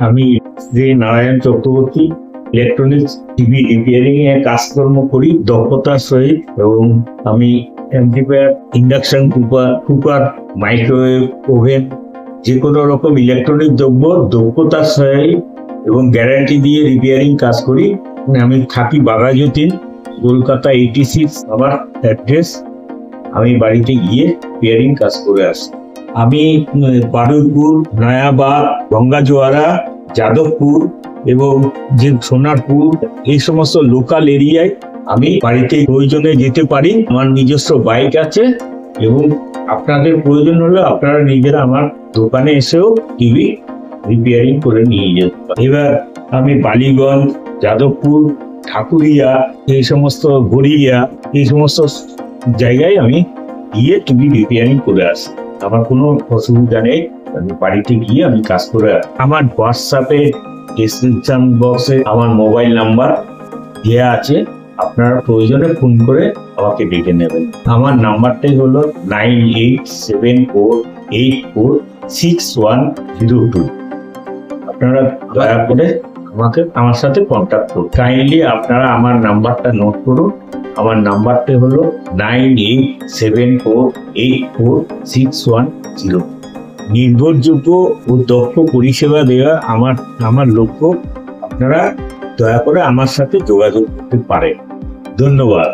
আমি Shri Narayan Chakraborty electronics TV repairing এ কাজকর্ম করি দক্ষতার সহিত, এবং আমি amplifier, induction cooker, microwave oven, যে কোনো রকম ইলেকট্রনিক দ্রব্য দক্ষতার সহিত এবং গ্যারান্টি দিয়ে রিপেয়ারিং কাজ করি। আমি থাকি বাঘাযতীন, কলকাতা 86 আমার অ্যাড্রেস। আমি বাড়িতে গিয়ে রিপেয়ারিং কাজ করে আসি। আমি বারুইপুর, নয়াবাদ, গঙ্গাজোয়ারা, যাদবপুর এবং যে সোনারপুর, এই সমস্ত লোকাল এরিয়ায় আমি বাড়িতে প্রয়োজনে যেতে পারি। আমার নিজস্ব বাইক আছে, এবং আপনাদের প্রয়োজন হলে আপনারা নিজেরা আমার দোকানে এসেও টিভি রিপেয়ারিং করে নিয়ে যেতে পারেন। এবার আমি বালিগঞ্জ, যাদবপুর, ঠাকুরিয়া, এই সমস্ত গড়িয়া, এই সমস্ত জায়গায় আমি গিয়ে টিভি রিপেয়ারিং করে আসি। আমার কোনো অসুবিধা নেই, আমি বাড়িতে গিয়ে আমি কাজ করে আসি। আমার হোয়াটসঅ্যাপে ডেসক্রিপশন বক্সে আমার মোবাইল নাম্বার দেওয়া আছে, আপনারা প্রয়োজনে ফোন করে আমাকে ডেকে নেবেন। আমার নাম্বারটাই হলো 9874846102। আপনারা দয়া করে আমার সাথে কন্ট্যাক্ট করুন। কাইন্ডলি আপনারা আমার নাম্বারটা নোট করুন। আমার নাম্বারটা হলো 9874846102। নির্ভরযোগ্য ও দক্ষ পরিষেবা দেওয়া আমার লক্ষ্য। আপনারা দয়া করে আমার সাথে যোগাযোগ করতে পারেন। ধন্যবাদ।